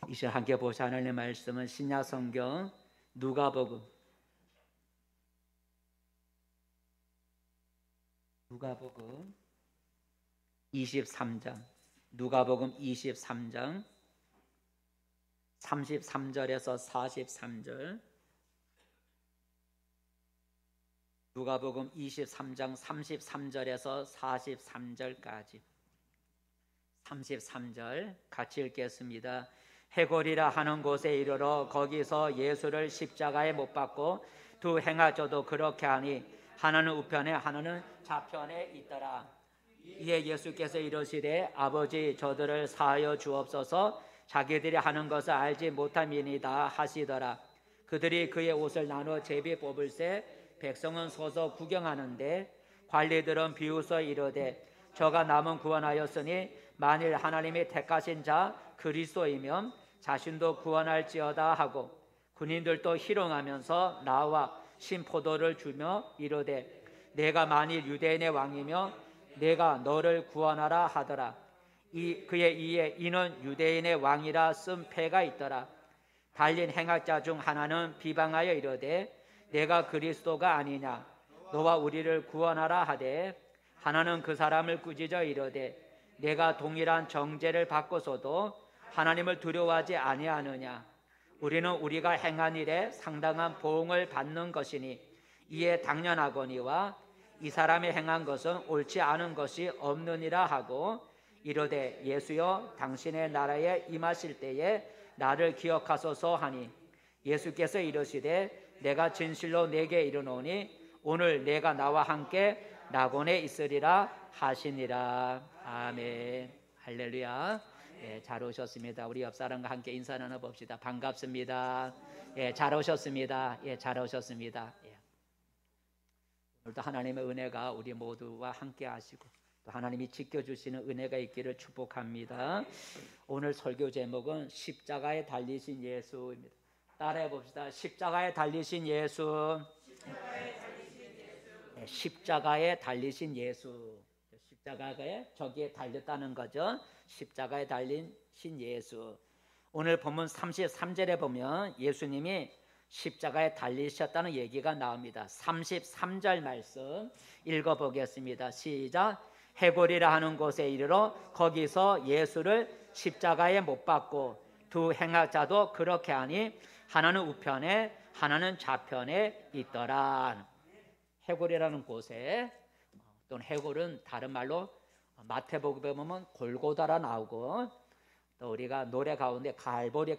이 시간 함께 보실 하나님의 말씀은 신약 성경 누가복음 23장 누가복음 23장 33절에서 43절 누가복음 23장 33절에서 43절까지 33절 같이 읽겠습니다. 해골이라 하는 곳에 이르러 거기서 예수를 십자가에 못 박고 두 행하저도 그렇게 하니 하나는 우편에 하나는 좌편에 있더라. 이에 예수께서 이르시되 아버지 저들을 사하여 주옵소서 자기들이 하는 것을 알지 못함이니이다 하시더라. 그들이 그의 옷을 나눠 제비 뽑을새 백성은 서서 구경하는데 관리들은 비웃어 이르되 저가 남은 구원하였으니 만일 하나님이 택하신 자 그리스도이면 자신도 구원할지어다 하고 군인들도 희롱하면서 나와 신포도를 주며 이르되 내가 만일 유대인의 왕이며 내가 너를 구원하라 하더라. 그의 이에 이는 유대인의 왕이라 쓴 패가 있더라. 달린 행악자 중 하나는 비방하여 이르되 내가 그리스도가 아니냐 너와 우리를 구원하라 하되 하나는 그 사람을 꾸짖어 이르되 내가 동일한 정죄를 받고서도 하나님을 두려워하지 아니하느냐 우리는 우리가 행한 일에 상당한 보응을 받는 것이니 이에 당연하거니와 이 사람이 행한 것은 옳지 않은 것이 없느니라 하고 이르되 예수여 당신의 나라에 임하실 때에 나를 기억하소서 하니 예수께서 이르시되 내가 진실로 내게 이르노니 오늘 내가 나와 함께 낙원에 있으리라 하시니라. 아멘. 할렐루야. 잘 오셨습니다. 우리 옆 사람과 함께 인사 나눠봅시다. 반갑습니다. 잘 오셨습니다. 잘 오셨습니다. 오늘도 하나님의 은혜가 우리 모두와 함께 하시고 또 하나님이 지켜주시는 은혜가 있기를 축복합니다. 오늘 설교 제목은 십자가에 달리신 예수입니다. 따라해 봅시다. 십자가에 달리신 예수. 십자가에 달리신 예수. 십자가에 저기에 달렸다는 거죠. 십자가에 달리신 예수. 오늘 본문 33절에 보면 예수님이 십자가에 달리셨다는 얘기가 나옵니다. 33절 말씀 읽어보겠습니다. 시작. 해골이라 하는 곳에 이르러 거기서 예수를 십자가에 못 박고 두 행악자도 그렇게 하니 하나는 우편에 하나는 좌편에 있더라. 해골이라는 곳에 또는 해골은 다른 말로 마태복음에 보면 골고다라 나오고 또 우리가 노래 가운데 갈보리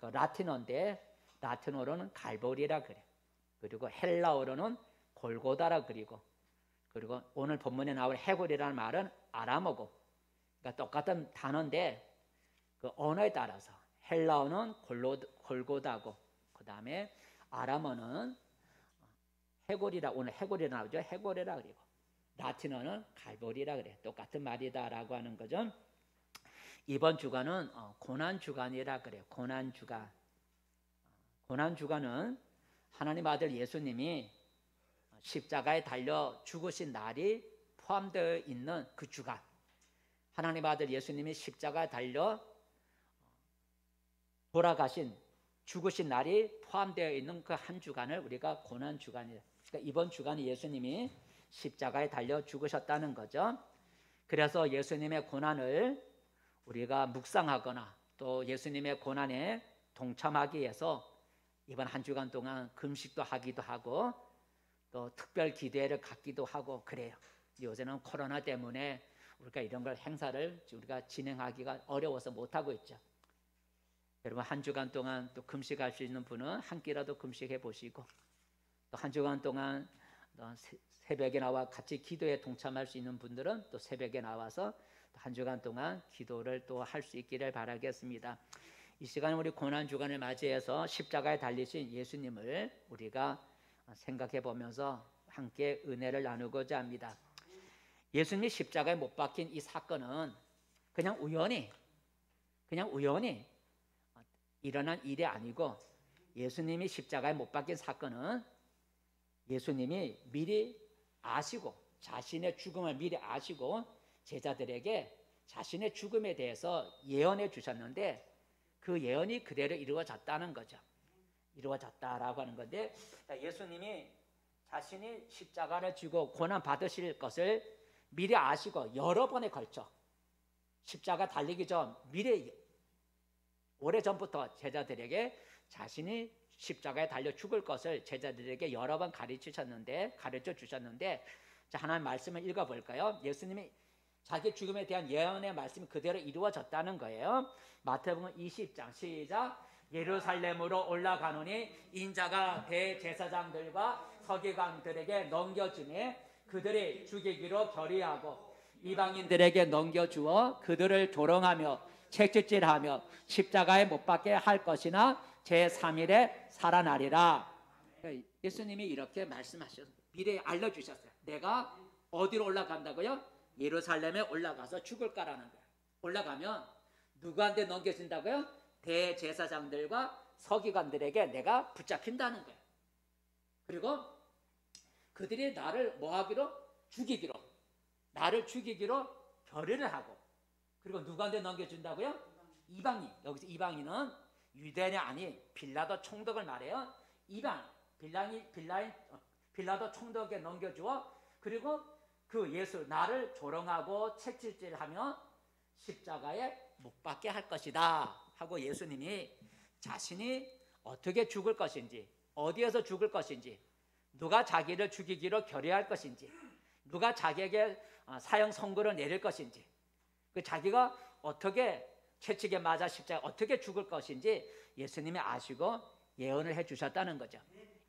라틴어인데 라틴어로는 갈보리라 그래. 그리고 헬라어로는 골고다라 그리고 오늘 본문에 나올 해골이라는 말은 아람어고 그러니까 똑같은 단어인데 그 언어에 따라서 헬라어는 골고다고 그 다음에 아람어는 해골이라 오늘 해골이라 나오죠. 해골이라 그리고 라틴어는 갈보리라 그래. 똑같은 말이다라고 하는 거죠. 이번 주간은 고난 주간이라 그래. 고난 주간. 고난 주간은 하나님 아들 예수님이 십자가에 달려 죽으신 날이 포함되어 있는 그 주간. 하나님 아들 예수님이 십자가에 달려 돌아가신 죽으신 날이 포함되어 있는 그 한 주간을 우리가 고난 주간이다. 그러니까 이번 주간이 예수님이 십자가에 달려 죽으셨다는 거죠. 그래서 예수님의 고난을 우리가 묵상하거나 또 예수님의 고난에 동참하기 위해서 이번 한 주간 동안 금식도 하기도 하고 또 특별 기도회를 갖기도 하고 그래요. 요새는 코로나 때문에 우리가 이런 걸 행사를 우리가 진행하기가 어려워서 못하고 있죠. 여러분 한 주간 동안 또 금식할 수 있는 분은 한 끼라도 금식해 보시고 또 한 주간 동안 새벽에 나와 같이 기도에 동참할 수 있는 분들은 또 새벽에 나와서 한 주간 동안 기도를 또 할 수 있기를 바라겠습니다. 이 시간에 우리 고난 주간을 맞이해서 십자가에 달리신 예수님을 우리가 생각해 보면서 함께 은혜를 나누고자 합니다. 예수님이 십자가에 못 박힌 이 사건은 그냥 우연히 일어난 일이 아니고 예수님이 십자가에 못 박힌 사건은 예수님이 미리 아시고 자신의 죽음을 미리 아시고 제자들에게 자신의 죽음에 대해서 예언해 주셨는데 그 그 예언이 그대로 이루어졌다는 거죠. 이루어졌다라고 하는 건데, 예수님이 자신이 십자가를 지고 고난 받으실 것을 미리 아시고 여러 번에 걸쳐 십자가 달리기 전 미리 오래전부터 제자들에게 자신이 십자가에 달려 죽을 것을 제자들에게 여러 번 가르쳐 주셨는데, 자, 하나님 말씀을 읽어볼까요? 예수님이 자기 죽음에 대한 예언의 말씀이 그대로 이루어졌다는 거예요. 마태복음 20장 시작. 예루살렘으로 올라가노니 인자가 대제사장들과 서기관들에게 넘겨주매 그들이 죽이기로 결의하고 이방인들에게 넘겨주어 그들을 조롱하며 채찍질하며 십자가에 못 박게 할 것이나 제3일에 살아나리라. 예수님이 이렇게 말씀하셨어요. 미리 알려주셨어요. 내가 어디로 올라간다고요? 예루살렘에 올라가서 죽을 거라는 거예요. 올라가면 누구한테 넘겨진다고요? 대제사장들과 서기관들에게 내가 붙잡힌다는 거예요. 그리고 그들이 나를 뭐하기로? 죽이기로, 나를 죽이기로 결의를 하고, 그리고 누구한테 넘겨준다고요? 이방인. 여기서 이방인은 유대인이 아닌 빌라도 총독을 말해요. 빌라도 총독에 넘겨주어 그리고 그 예수 나를 조롱하고 채찍질하며 십자가에 못 박게 할 것이다 하고 예수님이 자신이 어떻게 죽을 것인지, 어디에서 죽을 것인지, 누가 자기를 죽이기로 결의할 것인지, 누가 자기에게 사형 선고를 내릴 것인지, 그 자기가 어떻게 채찍에 맞아 십자가에 어떻게 죽을 것인지 예수님이 아시고 예언을 해주셨다는 거죠.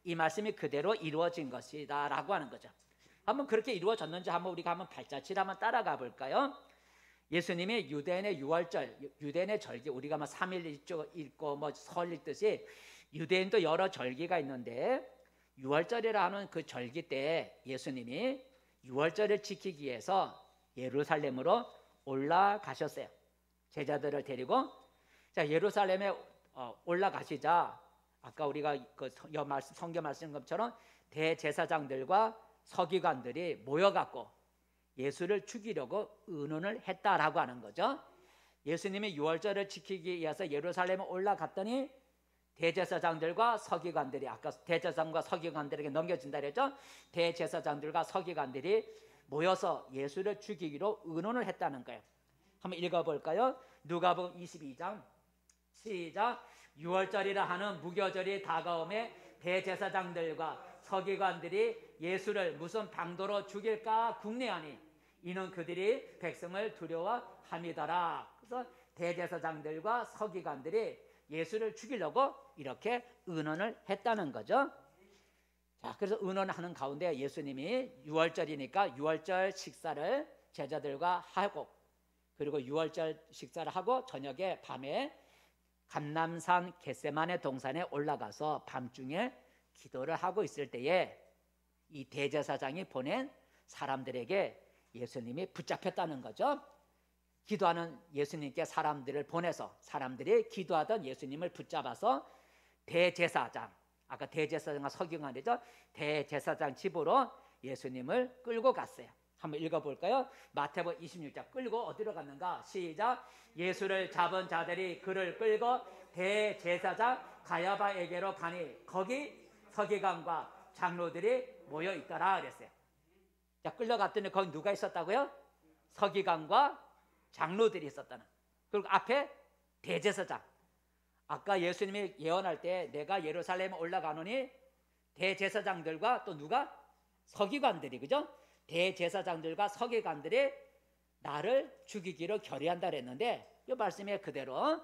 이 말씀이 그대로 이루어진 것이다 라고 하는 거죠. 한번 그렇게 이루어졌는지 우리가 한번 발자취를 한번 따라가 볼까요? 예수님이 유대인의 유월절, 유대인의 절기, 우리가 3일 읽고 설 읽듯이 유대인도 여러 절기가 있는데, 유월절이라 하는 그 절기 때 예수님이 유월절을 지키기 위해서 예루살렘으로 올라가셨어요. 제자들을 데리고. 자, 예루살렘에 올라가시자 아까 우리가 그 성경 말씀 것처럼 대제사장들과 서기관들이 모여갖고 예수를 죽이려고 의논을 했다라고 하는 거죠. 예수님이 유월절을 지키기 위해서 예루살렘에 올라갔더니 대제사장들과 서기관들이, 아까 대제사장과 서기관들에게 넘겨진다 그랬죠. 대제사장들과 서기관들이 모여서 예수를 죽이기로 의논을 했다는 거예요. 한번 읽어볼까요? 누가복음 22장 시작. 유월절이라 하는 무교절이 다가오매 대제사장들과 서기관들이 예수를 무슨 방도로 죽일까 궁리하니 이는 그들이 백성을 두려워함이더라. 그래서 대제사장들과 서기관들이 예수를 죽이려고 이렇게 의논을 했다는 거죠. 자, 그래서 의논하는 가운데 예수님이 유월절이니까 유월절 식사를 제자들과 하고, 그리고 유월절 식사를 하고 저녁에 밤에 감람산 겟세마네 동산에 올라가서 밤중에 기도를 하고 있을 때에 이 대제사장이 보낸 사람들에게 예수님이 붙잡혔다는 거죠. 기도하는 예수님께 사람들을 보내서 사람들이 기도하던 예수님을 붙잡아서 대제사장, 아까 대제사장과 서기관이죠. 대제사장 집으로 예수님을 끌고 갔어요. 한번 읽어볼까요? 마태복음 26장. 끌고 어디로 갔는가? 시작. 예수를 잡은 자들이 그를 끌고 대제사장 가야바에게로 가니 거기 서기관과 장로들이 모여 있더라 그랬어요. 자, 끌려갔더니 거기 누가 있었다고요? 서기관과 장로들이 있었다는. 그리고 앞에 대제사장. 아까 예수님이 예언할 때 내가 예루살렘에 올라가노니 대제사장들과 또 누가? 서기관들이, 그죠? 대제사장들과 서기관들이 나를 죽이기로 결의한다 그랬는데, 이 말씀에 그대로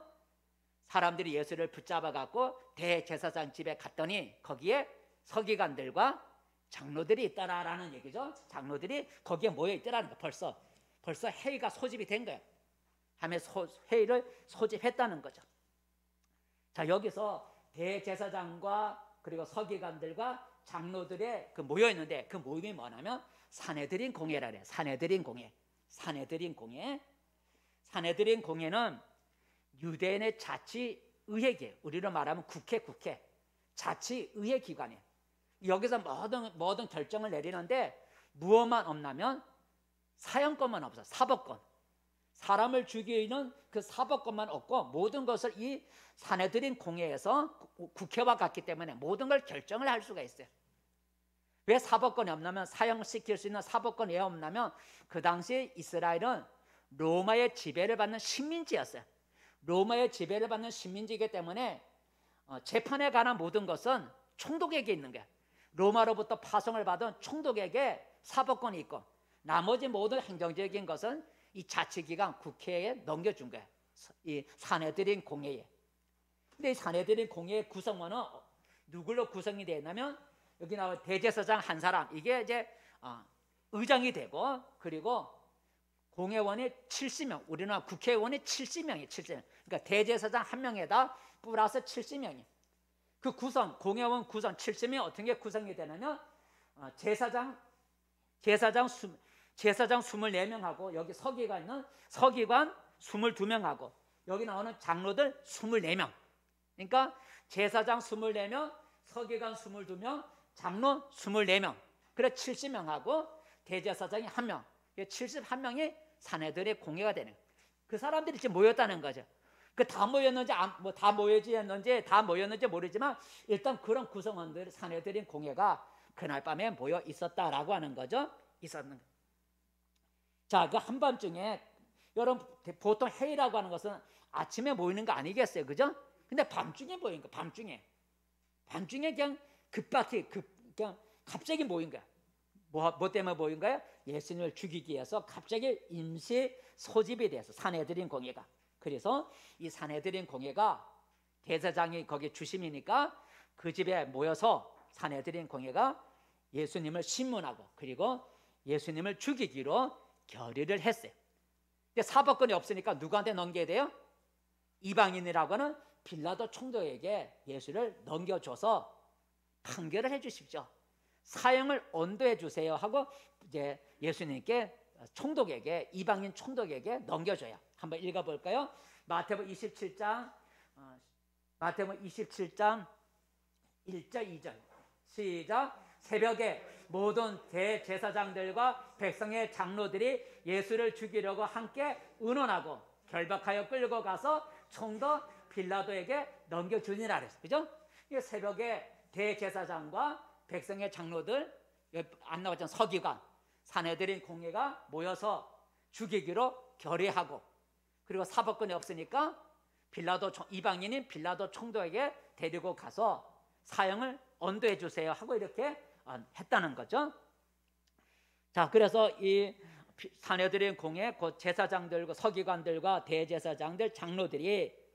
사람들이 예수를 붙잡아 갖고 대제사장 집에 갔더니 거기에 서기관들과 장로들이 있다라는 얘기죠. 장로들이 거기에 모여 있더라는 거. 벌써 회의가 소집이 된 거예요. 하면서 회의를 소집했다는 거죠. 자, 여기서 대제사장과 그리고 서기관들과 장로들의 그 모여 있는데, 그 모임이 뭐냐면 산헤드린 공회라 그래요. 산헤드린 공회. 산헤드린 공회는 유대인의 자치의회기예요. 우리로 말하면 국회. 자치의회 기관이에요. 여기서 모든 결정을 내리는데 무엇만 없냐면 사형권만 없어. 사람을 죽이는 그 사법권만 없고 모든 것을 이 사내들인 공회에서 국회와 같기 때문에 모든 걸 결정을 할 수가 있어요. 왜 사법권이 없냐면, 사형시킬 수 있는 사법권이 왜 없냐면, 그 당시 이스라엘은 로마의 지배를 받는 식민지였어요. 로마의 지배를 받는 식민지이기 때문에 재판에 관한 모든 것은 총독에게 있는 거예요. 로마로부터 파송을 받은 총독에게 사법권이 있고, 나머지 모든 행정적인 것은 이 자치기관 국회에 넘겨준 거예요. 이 사내들인 공회에. 근데 이 사내들인 공회의 구성원은 누구로 구성이 되어 있냐면, 여기 나와 대제사장 한 사람, 이게 이제 의장이 되고, 그리고 공회원이 70명, 우리나라 국회의원이 70명이 70명. 그러니까 대제사장 한 명에다 플러스 70명이. 그 구성, 공회원 구성 70명이 어떻게 구성이 되냐면, 제사장 24명하고, 여기 서기관은 서기관 22명하고, 여기 나오는 장로들 24명. 그러니까 제사장 24명, 서기관 22명, 장로 24명. 그래 70명하고 대제사장이 1명. 71명이 사내들의 공회가 되는 거예요. 그 사람들이 지금 모였다는 거죠. 그 다 모였는지 다 모였는지 모르지만, 일단 그런 구성원들, 사내들인 공회가 그날 밤에 모여 있었다라고 하는 거죠. 있었는 거예요. 자, 그 한밤중에, 여러분 보통 회의라고 하는 것은 아침에 모이는 거 아니겠어요, 그죠? 근데 밤중에 모인 거, 밤중에 그냥 급박히 그냥 갑자기 모인 거야. 뭐 때문에 모인 거야? 예수님을 죽이기 위해서 갑자기 임시 소집이 돼서, 사내들인 공회가. 그래서 이 사내들인 공회가, 대제사장이 거기 주심이니까 그 집에 모여서 사내들인 공회가 예수님을 신문하고, 그리고 예수님을 죽이기로 결의를 했어요. 근데 사법권이 없으니까 누구한테 넘겨야 돼요? 이방인이라고 하는 빌라도 총독에게 예수를 넘겨줘서 판결을 해주십시오. 사형을 언도해 주세요 하고 이제 예수님께, 총독에게, 이방인 총독에게 넘겨줘요. 한번 읽어볼까요? 마태복음 27장 1절 2절 시작. 새벽에 모든 대제사장들과 백성의 장로들이 예수를 죽이려고 함께 의논하고 결박하여 끌고 가서 총독 빌라도에게 넘겨주니라 그랬어요. 그죠? 새벽에 대제사장과 백성의 장로들, 안 나왔잖아요. 서기관, 사내들인 공회가 모여서 죽이기로 결의하고, 그리고 사법권이 없으니까 이방인인 빌라도 총독에게 데리고 가서 사형을 언도해 주세요 하고 이렇게 했다는 거죠. 자, 그래서 이 사내들인 공회, 곧 제사장들과 서기관들과 대제사장들, 장로들이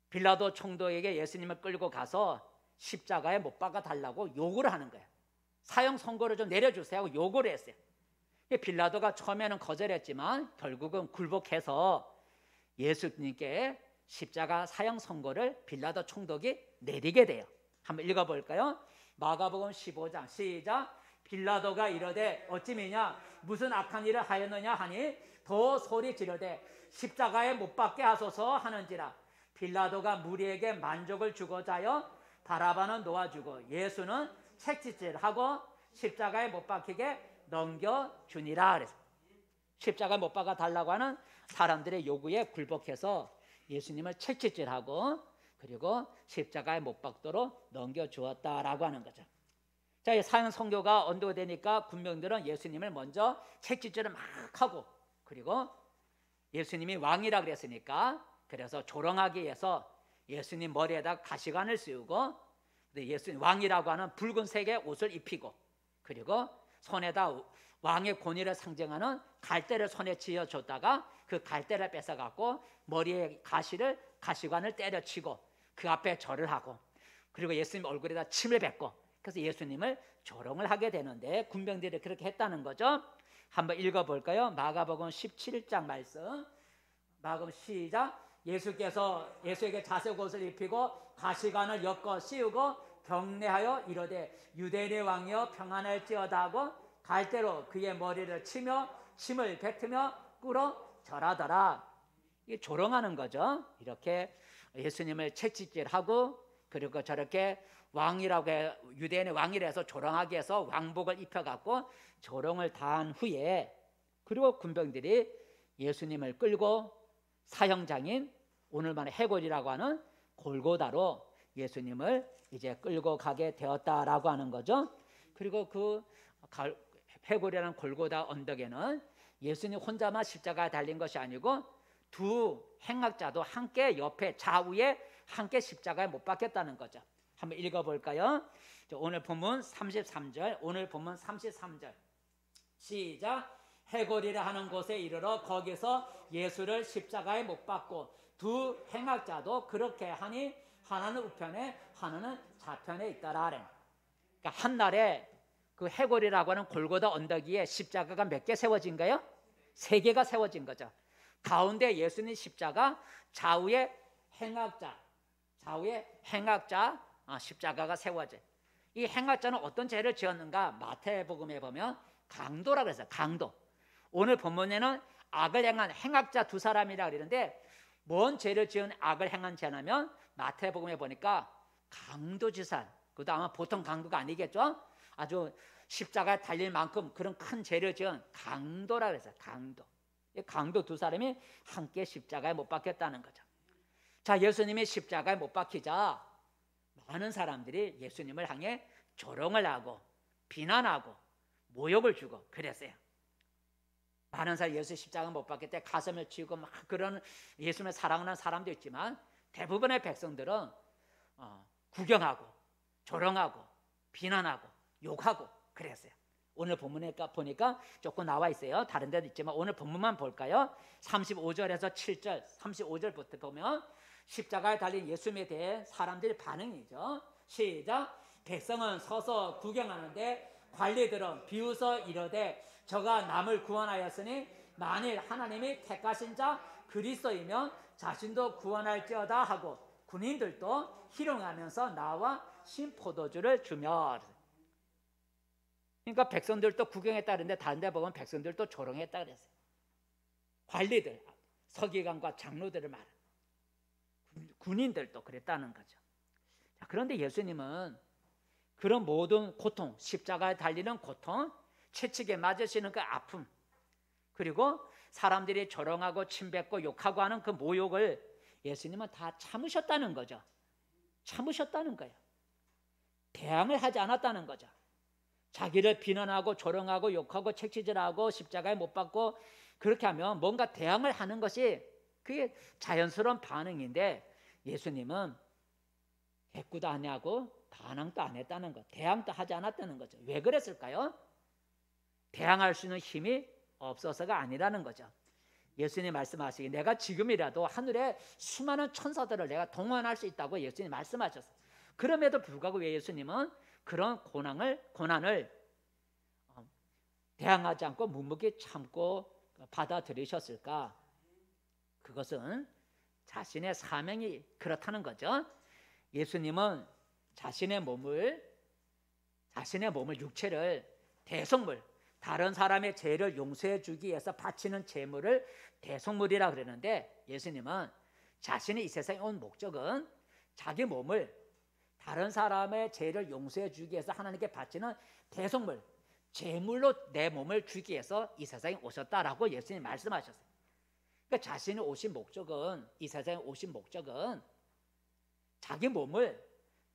빌라도 총독에게 예수님을 끌고 가서 십자가에 못 박아 달라고 요구를 하는 거예요. 사형 선고를 좀 내려주세요 하고 요구를 했어요. 빌라도가 처음에는 거절했지만 결국은 굴복해서 예수님께 십자가 사형 선고를 빌라도 총독이 내리게 돼요. 한번 읽어볼까요? 마가복음 15장 시작. 빌라도가 이르되 어찌미냐 무슨 악한 일을 하였느냐 하니 더 소리 지르되 십자가에 못 박게 하소서 하는지라. 빌라도가 무리에게 만족을 주고자 하여 바라바는 놓아주고 예수는 채찍질하고 십자가에 못 박히게 넘겨주니라 그래서, 십자가에 못 박아 달라고 하는 사람들의 요구에 굴복해서 예수님을 채찍질하고 그리고 십자가에 못 박도록 넘겨주었다라고 하는 거죠. 자, 사형 선고가 언도되니까 군병들은 예수님을 먼저 채찍질을 막 하고, 그리고 예수님이 왕이라 그랬으니까 그래서 조롱하기 위해서 예수님 머리에다 가시관을 씌우고, 예수님 왕이라고 하는 붉은색의 옷을 입히고, 그리고 손에다 왕의 권위를 상징하는 갈대를 손에 쥐어줬다가 그 갈대를 뺏어갖고 머리에 가시관을 때려치고 그 앞에 절을 하고, 그리고 예수님 얼굴에다 침을 뱉고, 그래서 예수님을 조롱을 하게 되는데 군병들이 그렇게 했다는 거죠. 한번 읽어볼까요? 마가복음 17장 말씀. 마가복음 시작. 예수께서 예수에게 자색 옷을 입히고 가시관을 엮어 씌우고 경례하여 이르되 유대인의 왕이여 평안할지어다 하고 갈대로 그의 머리를 치며 침을 뱉으며 꿇어 절하더라. 이게 조롱하는 거죠. 이렇게 예수님을 채찍질하고, 그리고 저렇게 왕이라고 해, 유대인의 왕이라 해서 조롱하게 해서 왕복을 입혀갖고 조롱을 당한 후에, 그리고 군병들이 예수님을 끌고 사형장인 오늘만의 해골이라고 하는 골고다로 예수님을 이제 끌고 가게 되었다라고 하는 거죠. 그리고 그 해골이라는 골고다 언덕에는 예수님 혼자만 십자가에 달린 것이 아니고 두 행악자도 함께 옆에 좌우에 함께 십자가에 못 박혔다는 거죠. 한번 읽어볼까요? 오늘 본문 33절, 오늘 본문 33절 시작. 해골이라 하는 곳에 이르러 거기서 예수를 십자가에 못 박고 두 행악자도 그렇게 하니 하나는 우편에 하나는 좌편에 있더라. 그러니까 한날에 그 해골이라고 하는 골고다 언덕 위에 십자가가 몇 개 세워진가요? 3개가 세워진 거죠. 가운데 예수님 십자가, 좌우에 행악자 십자가가 세워져. 이 행악자는 어떤 죄를 지었는가? 마태복음에 보면 강도라고 해서 강도. 오늘 본문에는 악을 행한 행악자 2사람이라 그러는데 뭔 죄를 지은 악을 행한 죄냐면 마태복음에 보니까 강도지살. 그것도 아마 보통 강도가 아니겠죠? 아주 십자가에 달릴 만큼 그런 큰 죄를 지은 강도라 그래서 강도. 강도 2사람이 함께 십자가에 못 박혔다는 거죠. 자, 예수님이 십자가에 못 박히자 많은 사람들이 예수님을 향해 조롱을 하고 비난하고 모욕을 주고 그랬어요. 많은 사람이 예수 십자가 못 박힐 때 가슴을 치고 막 그런 예수님을 사랑하는 사람도 있지만 대부분의 백성들은 구경하고 조롱하고 비난하고 욕하고 그랬어요. 오늘 본문에 보니까 조금 나와 있어요. 다른 데도 있지만 오늘 본문만 볼까요? 35절에서 7절 35절부터 보면 십자가에 달린 예수님에 대해 사람들의 반응이죠. 시작. 백성은 서서 구경하는데 관리들은 비웃어 이르되 저가 남을 구원하였으니 만일 하나님이 택하신 자 그리스도이면 자신도 구원할지어다 하고 군인들도 희롱하면서 나와 신포도주를 주며. 그러니까 백성들도 구경했다는데 다른 데 보면 백성들도 조롱했다 그랬어요. 관리들, 서기관과 장로들을 말하는 군인들도 그랬다는 거죠. 자, 그런데 예수님은 그런 모든 고통, 십자가에 달리는 고통, 채찍에 맞으시는 그 아픔, 그리고 사람들이 조롱하고 침뱉고 욕하고 하는 그 모욕을 예수님은 다 참으셨다는 거죠. 참으셨다는 거예요. 대항을 하지 않았다는 거죠. 자기를 비난하고 조롱하고 욕하고 책치질하고 십자가에 못 박고 그렇게 하면 뭔가 대항을 하는 것이 그게 자연스러운 반응인데 예수님은 대꾸도 안 하고 반항도 안 했다는 것, 대항도 하지 않았다는 거죠. 왜 그랬을까요? 대항할 수 있는 힘이 없어서가 아니라는 거죠. 예수님 말씀하시기 내가 지금이라도 하늘에 수많은 천사들을 내가 동원할 수 있다고 예수님 말씀하셨어요. 그럼에도 불구하고 왜 예수님은 그런 고난을 대항하지 않고 묵묵히 참고 받아들이셨을까? 그것은 자신의 사명이 그렇다는 거죠. 예수님은 자신의 몸을 육체를 대속물, 다른 사람의 죄를 용서해 주기 위해서 바치는 제물을 대속물이라 그러는데 예수님은 자신이 이 세상에 온 목적은 자기 몸을 다른 사람의 죄를 용서해 주기 위해서 하나님께 바치는 대속물, 제물로 내 몸을 주기 위해서 이 세상에 오셨다라고 예수님이 말씀하셨어요. 그러니까 자신이 오신 목적은, 이 세상에 오신 목적은 자기 몸을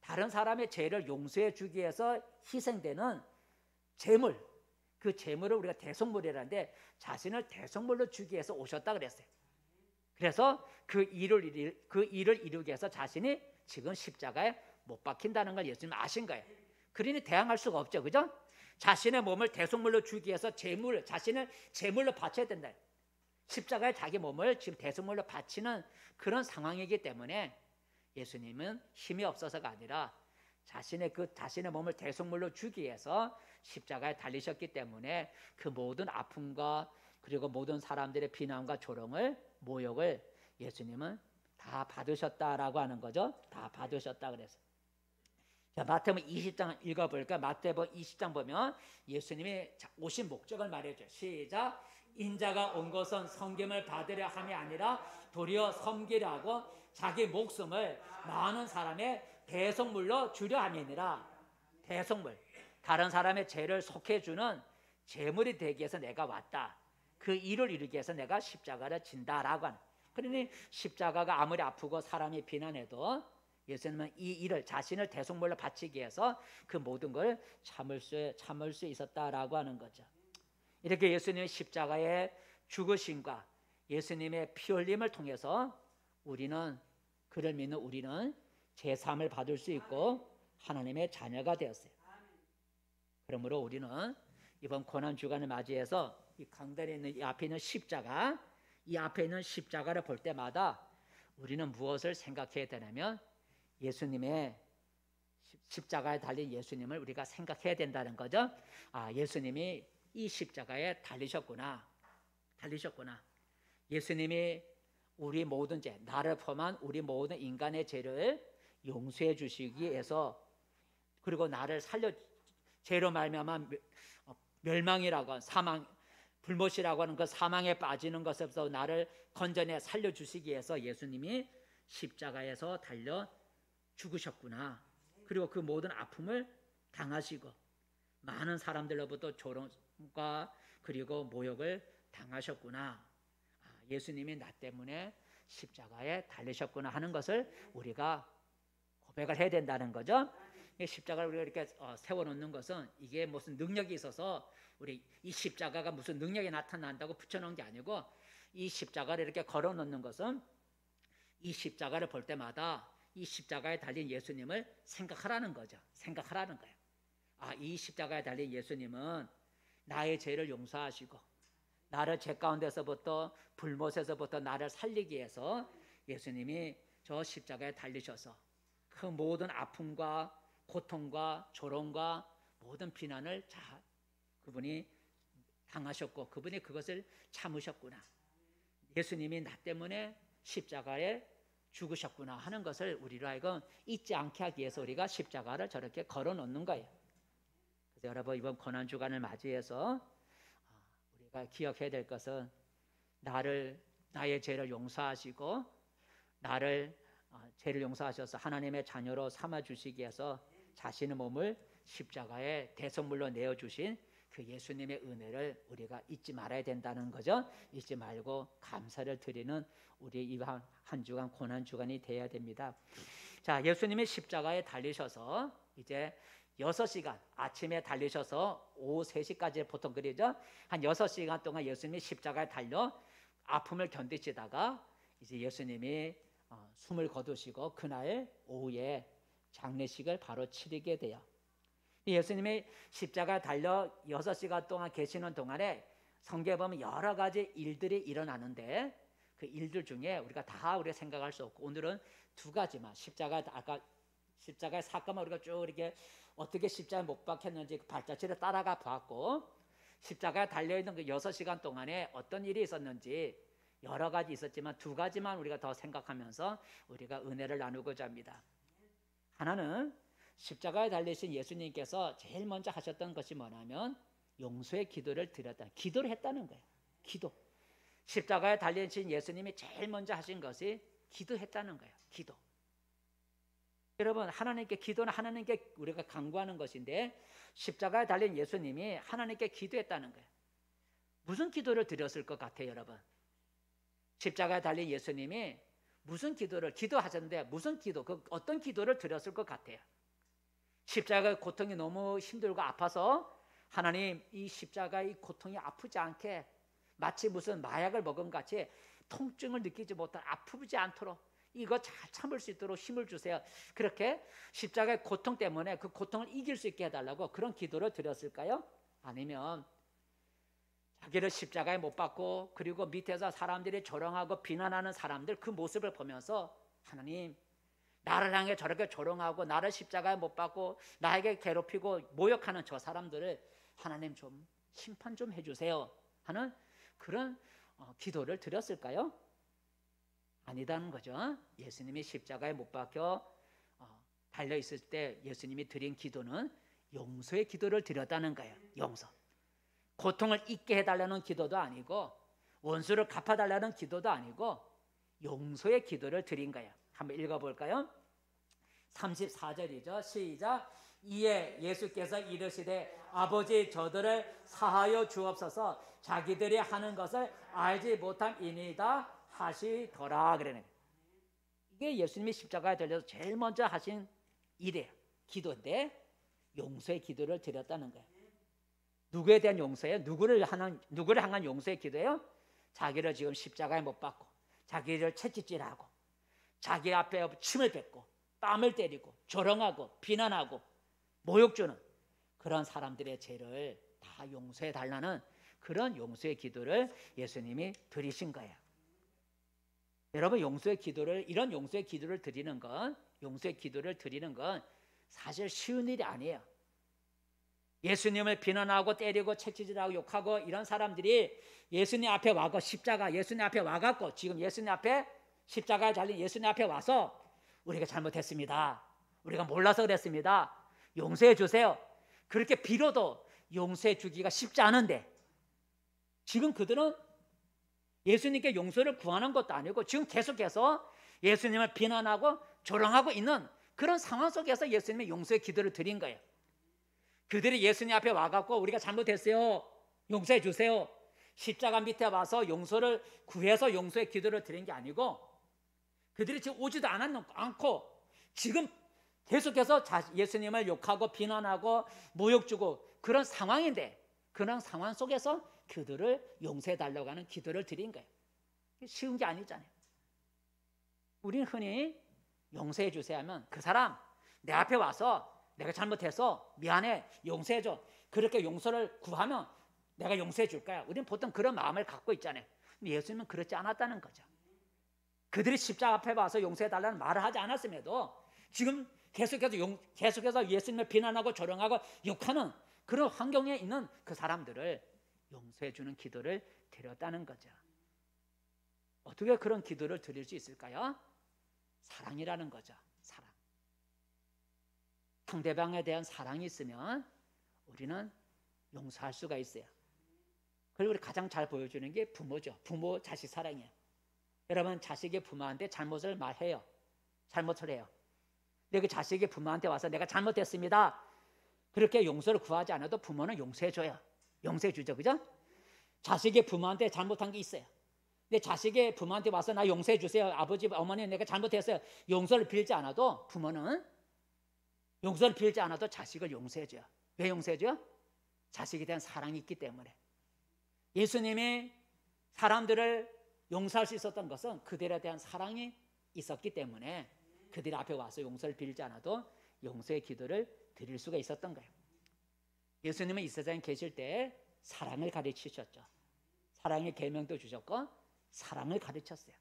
다른 사람의 죄를 용서해 주기 위해서 희생되는 제물, 그 제물을 우리가 대속물이라는데 자신을 대속물로 주기 위해서 오셨다 그랬어요. 그래서 그 일을 이루기 위해서 자신이 지금 십자가에 못 박힌다는 걸 예수님 아신 거예요. 그러니 대항할 수가 없죠, 그죠? 자신의 몸을 대속물로 주기 위해서 자신을 제물로 바쳐야 된다. 십자가에 자기 몸을 지금 대속물로 바치는 그런 상황이기 때문에 예수님은 힘이 없어서가 아니라 자신의 몸을 대속물로 주기 위해서 십자가에 달리셨기 때문에 그 모든 아픔과 그리고 모든 사람들의 비난과 조롱을, 모욕을 예수님은 다 받으셨다라고 하는 거죠. 다 받으셨다 그래서. 자, 마태복음 20장 읽어볼까? 마태복음 20장 보면 예수님이 오신 목적을 말해줘요. 시작. 인자가 온 것은 섬김을 받으려 함이 아니라 도리어 섬기려 하고 자기 목숨을 많은 사람의 대속물로 주려 함이니라. 대속물, 다른 사람의 죄를 속해주는 제물이 되기 위해서 내가 왔다. 그 일을 이루기 위해서 내가 십자가를 진다라고 하는. 그러니 십자가가 아무리 아프고 사람이 비난해도 예수님은 이 일을 자신을 대속물로 바치기 위해서 그 모든 걸 참을 수 있었다라고 하는 거죠. 이렇게 예수님의 십자가의 죽으심과 예수님의 피 흘림을 통해서 우리는, 그를 믿는 우리는 제3을 받을 수 있고 하나님의 자녀가 되었어요. 그러므로 우리는 이번 고난 주간을 맞이해서 이 강단에 있는 이 앞에 있는 십자가, 이 앞에 있는 십자가를 볼 때마다 우리는 무엇을 생각해야 되냐면 예수님의 십자가에 달린 예수님을 우리가 생각해야 된다는 거죠. 아, 예수님이 이 십자가에 달리셨구나. 예수님이 우리 모든 죄, 나를 포함한 우리 모든 인간의 죄를 용서해 주시기 위해서, 그리고 나를 죄로 말미암아 멸망이라고, 사망, 불못이라고 하는 그 사망에 빠지는 것에서 나를 건져내 살려주시기 위해서 예수님이 십자가에서 달려 죽으셨구나. 그리고 그 모든 아픔을 당하시고 많은 사람들로부터 조롱과 그리고 모욕을 당하셨구나. 예수님이 나 때문에 십자가에 달리셨구나 하는 것을 우리가 고백을 해야 된다는 거죠. 십자가를 우리가 이렇게 세워놓는 것은 이게 무슨 능력이 있어서 우리 이 십자가가 무슨 능력이 나타난다고 붙여놓은 게 아니고, 이 십자가를 이렇게 걸어놓는 것은 이 십자가를 볼 때마다 이 십자가에 달린 예수님을 생각하라는 거죠. 생각하라는 거예요. 아, 이 십자가에 달린 예수님은 나의 죄를 용서하시고 나를 죄 가운데서부터, 불못에서부터 나를 살리기 위해서 예수님이 저 십자가에 달리셔서 그 모든 아픔과 고통과 조롱과 모든 비난을 그분이 당하셨고 그분이 그것을 참으셨구나. 예수님이 나 때문에 십자가에 죽으셨구나 하는 것을 우리로 하여금 잊지 않게 하기 위해서 우리가 십자가를 저렇게 걸어놓는 거예요. 그래서 여러분, 이번 고난주간을 맞이해서 우리가 기억해야 될 것은 나의 죄를 용서하시고 나를 죄를 용서하셔서 하나님의 자녀로 삼아주시기 위해서 자신의 몸을 십자가에 대속물로 내어주신 그 예수님의 은혜를 우리가 잊지 말아야 된다는 거죠. 잊지 말고 감사를 드리는 우리 이 한 주간 고난 주간이 돼야 됩니다. 자, 예수님이 십자가에 달리셔서 이제 6시간, 아침에 달리셔서 오후 3시까지 보통 그러죠. 한 6시간 동안 예수님이 십자가에 달려 아픔을 견디시다가 이제 예수님이 숨을 거두시고 그날 오후에 장례식을 바로 치르게 돼요. 예수님이 십자가에 달려 6시간 동안 계시는 동안에 성경에 보면 여러 가지 일들이 일어나는데 그 일들 중에 우리가 생각할 수 없고 오늘은 2가지만 십자가의 사건만 우리가 쭉 이렇게 어떻게 십자가에 못 박혔는지 그 발자취를 따라가 봤고, 십자가에 달려있는 그 6시간 동안에 어떤 일이 있었는지 여러 가지 있었지만 2가지만 우리가 더 생각하면서 우리가 은혜를 나누고자 합니다. 하나는 십자가에 달리신 예수님께서 제일 먼저 하셨던 것이 뭐냐면 용서의 기도를 기도를 했다는 거예요. 기도. 십자가에 달리신 예수님이 제일 먼저 하신 것이 기도했다는 거예요. 기도. 여러분, 기도는 하나님께 우리가 간구하는 것인데 십자가에 달린 예수님이 하나님께 기도했다는 거예요. 무슨 기도를 드렸을 것 같아요, 여러분? 십자가에 달린 예수님이 무슨 기도하셨는데 무슨 기도, 어떤 기도를 드렸을 것 같아요? 십자가의 고통이 너무 힘들고 아파서 하나님, 이 십자가의 고통이 아프지 않게 마치 무슨 마약을 먹은 같이 통증을 느끼지 못한, 아프지 않도록 이거 잘 참을 수 있도록 힘을 주세요. 그렇게 십자가의 고통 때문에 그 고통을 이길 수 있게 해달라고 그런 기도를 드렸을까요? 아니면 자기를 십자가에 못 박고 그리고 밑에서 사람들이 조롱하고 비난하는 사람들 그 모습을 보면서 하나님, 나를 향해 저렇게 조롱하고 나를 십자가에 못 박고 나에게 괴롭히고 모욕하는 저 사람들을 하나님 좀 심판 좀 해주세요 하는 그런 기도를 드렸을까요? 아니다는 거죠. 예수님이 십자가에 못 박혀 달려있을 때 예수님이 드린 기도는 용서의 기도를 드렸다는 거예요. 용서. 고통을 잊게 해달라는 기도도 아니고 원수를 갚아달라는 기도도 아니고 용서의 기도를 드린 거예요. 한번 읽어볼까요? 34절이죠. 시작. 이에 예수께서 이르시되 아버지 저들을 사하여 주옵소서 자기들이 하는 것을 알지 못함이니이다 하시더라. 그러네. 이게 예수님이 십자가에 달려서 제일 먼저 하신 일이에요. 기도인데 용서의 기도를 드렸다는 거예요. 누구에 대한 용서예요? 누구를 향한 용서의 기도예요? 자기를 지금 십자가에 못 박고 자기를 채찍질하고 자기 앞에 침을 뱉고 뺨을 때리고 조롱하고 비난하고 모욕 주는 그런 사람들의 죄를 다 용서해 달라는 그런 용서의 기도를 예수님이 드리신 거예요. 여러분, 이런 용서의 기도를 드리는 건 사실 쉬운 일이 아니에요. 예수님을 비난하고 때리고 채찍질하고 욕하고 이런 사람들이 예수님 앞에 와고 예수님 앞에 와갖고 지금 예수님 앞에 십자가에 달린 예수님 앞에 와서 우리가 잘못했습니다. 우리가 몰라서 그랬습니다. 용서해 주세요. 그렇게 빌어도 용서해 주기가 쉽지 않은데 지금 그들은 예수님께 용서를 구하는 것도 아니고 지금 계속해서 예수님을 비난하고 조롱하고 있는 그런 상황 속에서 예수님의 용서의 기도를 드린 거예요. 그들이 예수님 앞에 와갖고 우리가 잘못했어요. 용서해 주세요. 십자가 밑에 와서 용서를 구해서 용서의 기도를 드린 게 아니고 그들이 지금 오지도 않고 지금 계속해서 예수님을 욕하고 비난하고 모욕 주고 그런 상황인데 그런 상황 속에서 그들을 용서해 달라고 하는 기도를 드린 거예요. 쉬운 게 아니잖아요. 우리는 흔히 용서해 주세요 하면 그 사람 내 앞에 와서 내가 잘못해서 미안해 용서해 줘 그렇게 용서를 구하면 내가 용서해 줄 거야. 우리는 보통 그런 마음을 갖고 있잖아요. 근데 예수님은 그렇지 않았다는 거죠. 그들이 십자가 앞에 와서 용서해 달라는 말을 하지 않았음에도 지금 계속해서 예수님을 비난하고 조롱하고 욕하는 그런 환경에 있는 그 사람들을 용서해 주는 기도를 드렸다는 거죠. 어떻게 그런 기도를 드릴 수 있을까요? 사랑이라는 거죠. 사랑. 상대방에 대한 사랑이 있으면 우리는 용서할 수가 있어요. 그리고 우리 가장 잘 보여주는 게 부모죠. 부모 자식 사랑이에요. 여러분, 자식이 부모한테 잘못을 말해요. 잘못을 해요. 근데 그 자식이 부모한테 와서 내가 잘못했습니다. 그렇게 용서를 구하지 않아도 부모는 용서해줘요. 용서해주죠. 그죠? 자식이 부모한테 잘못한 게 있어요. 근데 자식이 부모한테 와서 나 용서해주세요. 아버지, 어머니 내가 잘못했어요. 용서를 빌지 않아도 부모는 용서를 빌지 않아도 자식을 용서해줘요. 왜 용서해줘요? 자식에 대한 사랑이 있기 때문에. 예수님이 사람들을 용서할 수 있었던 것은 그들에 대한 사랑이 있었기 때문에 그들 앞에 와서 용서를 빌지 않아도 용서의 기도를 드릴 수가 있었던 거예요. 예수님은 이 세상에 계실 때 사랑을 가르치셨죠. 사랑의 계명도 주셨고 사랑을 가르쳤어요.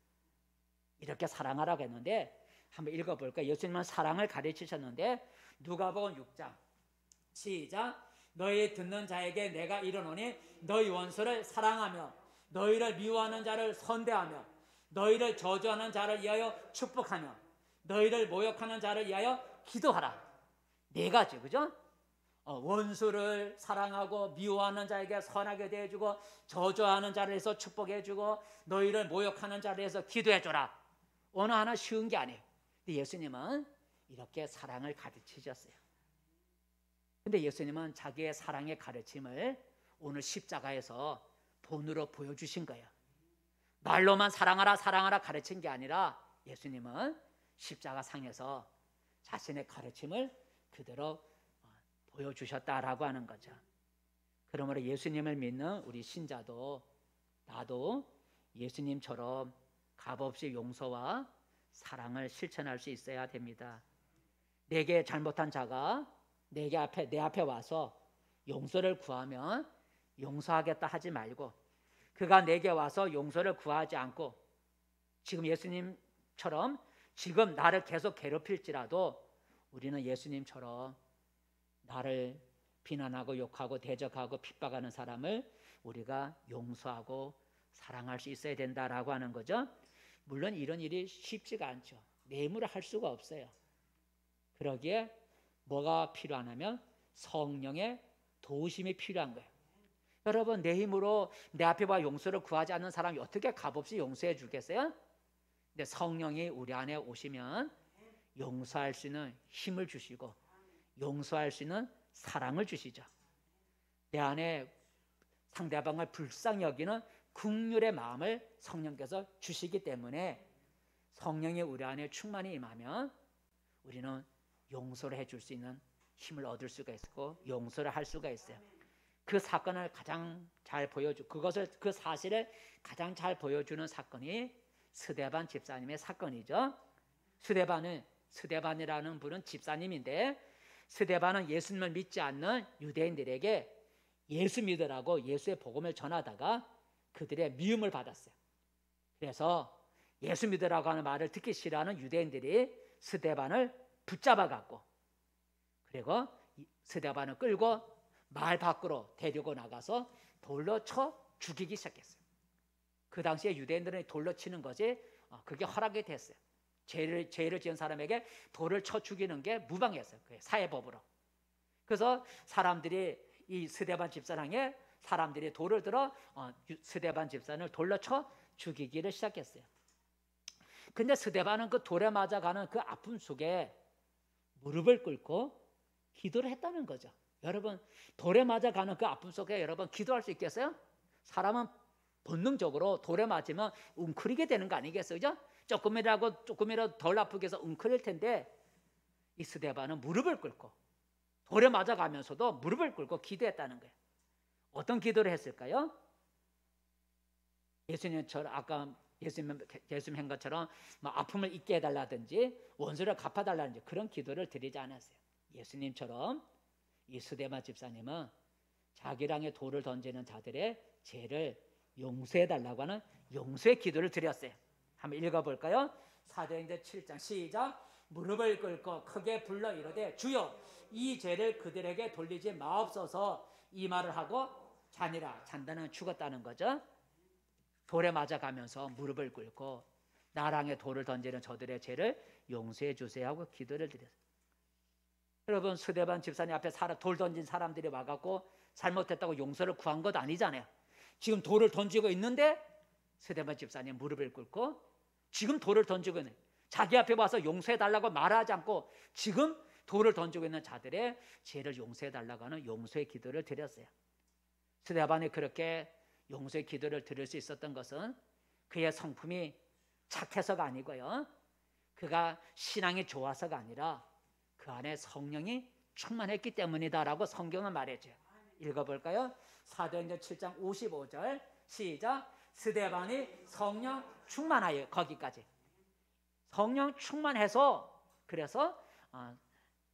이렇게 사랑하라고 했는데 한번 읽어볼까요? 예수님은 사랑을 가르치셨는데 누가복음 6장 시작. 너희 듣는 자에게 내가 이르노니 너희 원수를 사랑하며 너희를 미워하는 자를 선대하며 너희를 저주하는 자를 위하여 축복하며 너희를 모욕하는 자를 위하여 기도하라. 네 가지, 그죠? 원수를 사랑하고 미워하는 자에게 선하게 대해주고 저주하는 자를 해서 축복해주고 너희를 모욕하는 자를 해서 기도해줘라. 어느 하나 쉬운 게 아니에요. 근데 예수님은 이렇게 사랑을 가르치셨어요. 근데 예수님은 자기의 사랑의 가르침을 오늘 십자가에서 본으로 보여주신 거예요. 말로만 사랑하라 사랑하라 가르친 게 아니라 예수님은 십자가 상에서 자신의 가르침을 그대로 보여주셨다라고 하는 거죠. 그러므로 예수님을 믿는 우리 신자도 나도 예수님처럼 값없이 용서와 사랑을 실천할 수 있어야 됩니다. 내게 잘못한 자가 내 앞에 와서 용서를 구하면 용서하겠다 하지 말고 그가 내게 와서 용서를 구하지 않고 지금 예수님처럼 지금 나를 계속 괴롭힐지라도 우리는 예수님처럼 나를 비난하고 욕하고 대적하고 핍박하는 사람을 우리가 용서하고 사랑할 수 있어야 된다라고 하는 거죠. 물론 이런 일이 쉽지가 않죠. 내 힘으로 할 수가 없어요. 그러기에 뭐가 필요하냐면 성령의 도우심이 필요한 거예요. 여러분, 내 힘으로 내 앞에 와 용서를 구하지 않는 사람이 어떻게 값없이 용서해 주겠어요? 근데 성령이 우리 안에 오시면 용서할 수 있는 힘을 주시고 용서할 수 있는 사랑을 주시죠. 내 안에 상대방을 불쌍히 여기는 긍휼의 마음을 성령께서 주시기 때문에 성령이 우리 안에 충만히 임하면 우리는 용서를 해줄 수 있는 힘을 얻을 수가 있고 용서를 할 수가 있어요. 그 사건을 가장 잘 그 사실을 가장 잘 보여주는 사건이 스데반 집사님의 사건이죠. 스데반이라는 분은 집사님인데 스데반은 예수님을 믿지 않는 유대인들에게 예수 믿으라고 예수의 복음을 전하다가 그들의 미움을 받았어요. 그래서 예수 믿으라고 하는 말을 듣기 싫어하는 유대인들이 스데반을 붙잡아 갖고 그리고 스데반을 끌고 마을 밖으로 데리고 나가서 돌로 쳐 죽이기 시작했어요. 그 당시에 유대인들은 돌로 치는 것이 그게 허락이 됐어요. 죄를 지은 사람에게 돌을 쳐 죽이는 게 무방했어요. 사회법으로. 그래서 사람들이 이 스데반 집사랑에 사람들이 돌을 들어 스데반 집사를 돌로 쳐 죽이기를 시작했어요. 근데 스데반은 그 돌에 맞아가는 그 아픔 속에 무릎을 꿇고 기도를 했다는 거죠. 여러분, 돌에 맞아가는 그 아픔 속에 여러분 기도할 수 있겠어요? 사람은 본능적으로 돌에 맞으면 웅크리게 되는 거 아니겠어요? 그죠? 조금이라도 덜 아프게 해서 웅크릴 텐데 이 스데반은 무릎을 꿇고 돌에 맞아가면서도 무릎을 꿇고 기도했다는 거예요. 어떤 기도를 했을까요? 예수님처럼 아까 예수님 한 것처럼 아픔을 잊게 해달라든지 원수를 갚아달라든지 그런 기도를 드리지 않았어요. 예수님처럼 이 스데반 집사님은 자기를 향해 돌을 던지는 자들의 죄를 용서해달라고 하는 용서의 기도를 드렸어요. 한번 읽어볼까요? 사도행전 7장 시작. 무릎을 꿇고 크게 불러 이르되 주여 이 죄를 그들에게 돌리지 마옵소서. 이 말을 하고 자니라. 잔다는 죽었다는 거죠. 돌에 맞아가면서 무릎을 꿇고 나를 향해 돌을 던지는 저들의 죄를 용서해 주세요 하고 기도를 드렸어요. 여러분, 스데반 집사님 앞에 돌 던진 사람들이 와갖고 잘못했다고 용서를 구한 것도 아니잖아요. 지금 돌을 던지고 있는데 스데반 집사님 무릎을 꿇고 지금 돌을 던지고 있는 자기 앞에 와서 용서해달라고 말하지 않고 지금 돌을 던지고 있는 자들의 죄를 용서해달라고 하는 용서의 기도를 드렸어요. 스데반이 그렇게 용서의 기도를 드릴 수 있었던 것은 그의 성품이 착해서가 아니고요, 그가 신앙이 좋아서가 아니라 그 안에 성령이 충만했기 때문이다라고 성경은 말해줘요. 읽어볼까요? 사도행전 7장 55절 시작. 스데반이 성령 충만하여. 거기까지. 성령 충만해서 그래서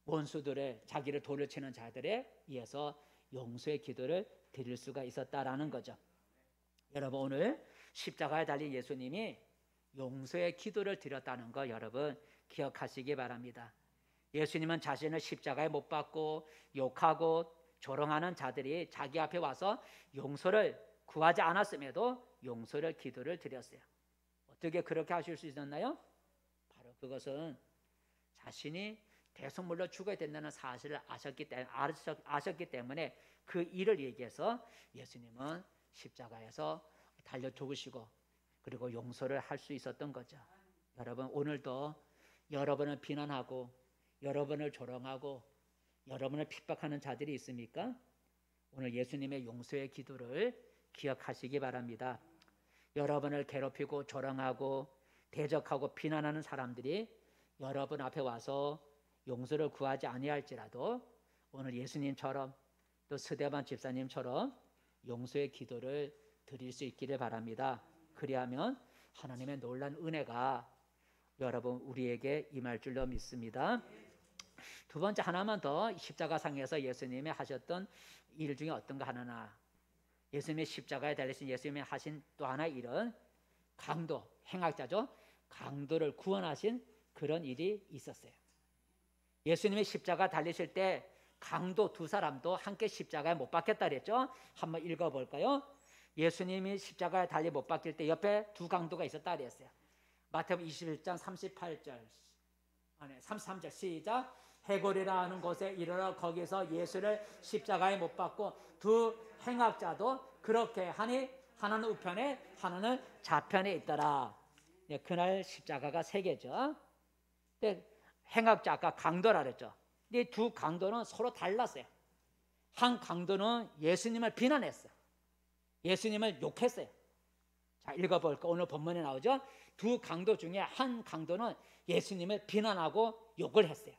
원수들의 자기를 돌을 치는 자들에 의해서 용서의 기도를 드릴 수가 있었다라는 거죠. 여러분, 오늘 십자가에 달린 예수님이 용서의 기도를 드렸다는 거 여러분 기억하시기 바랍니다. 예수님은 자신을 십자가에 못 박고 욕하고 조롱하는 자들이 자기 앞에 와서 용서를 구하지 않았음에도 용서를 기도를 드렸어요. 어떻게 그렇게 하실 수 있었나요? 바로 그것은 자신이 대속물로 죽어야 된다는 사실을 아셨기 때문에 그 일을 얘기해서 예수님은 십자가에서 달려 죽으시고 그리고 용서를 할 수 있었던 거죠. 여러분, 오늘도 여러분을 비난하고 여러분을 조롱하고 여러분을 핍박하는 자들이 있습니까? 오늘 예수님의 용서의 기도를 기억하시기 바랍니다. 여러분을 괴롭히고 조롱하고 대적하고 비난하는 사람들이 여러분 앞에 와서 용서를 구하지 아니할지라도 오늘 예수님처럼 또 스데반 집사님처럼 용서의 기도를 드릴 수 있기를 바랍니다. 그리하면 하나님의 놀라운 은혜가 여러분 우리에게 임할 줄로 믿습니다. 두 번째, 하나만 더 십자가상에서 예수님이 하셨던 일 중에 어떤가 하나, 예수님의 십자가에 달리신 예수님이 하신 또 하나의 일은 강도, 행악자죠. 강도를 구원하신 그런 일이 있었어요. 예수님이 십자가 달리실 때 강도 두 사람도 함께 십자가에 못 박혔다 그랬죠. 한번 읽어볼까요? 예수님이 십자가에 달리 못 박힐 때 옆에 두 강도가 있었다 그랬어요. 마태복음 21장 38절 33절 시작. 해골이라 하는 곳에 이르러 거기서 예수를 십자가에 못 박고 두 행악자도 그렇게 하니 하나는 우편에 하나는 좌편에 있더라. 그날 십자가가 세 개죠. 근데 행악자 아까 강도라 그랬죠. 이 두 강도는 서로 달랐어요. 한 강도는 예수님을 비난했어요. 예수님을 욕했어요. 자, 읽어볼까? 오늘 본문에 나오죠. 두 강도 중에 한 강도는 예수님을 비난하고 욕을 했어요.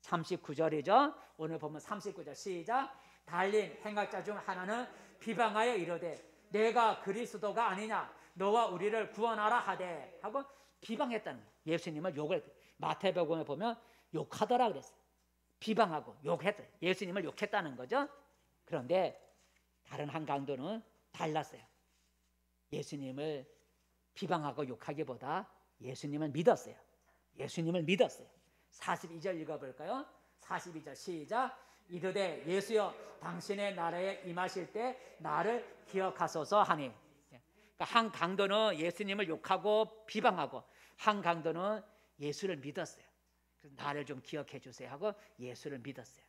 39절이죠. 오늘 보면 39절 시작. 달린 행악자 중 하나는 비방하여 이르되 내가 그리스도가 아니냐 너와 우리를 구원하라 하되 하고 비방했다는 거예요. 예수님을 욕을 했어요. 마태복음에 보면 욕하더라 그랬어요. 비방하고 욕했어요. 예수님을 욕했다는 거죠. 그런데 다른 한 강도는 달랐어요. 예수님을 비방하고 욕하기보다 예수님을 믿었어요. 예수님을 믿었어요. 42절 읽어볼까요? 42절 시작. 이르되 예수여 당신의 나라에 임하실 때 나를 기억하소서 하니. 그러니까 한 강도는 예수님을 욕하고 비방하고 한 강도는 예수를 믿었어요. 그래서 나를 좀 기억해 주세요 하고 예수를 믿었어요.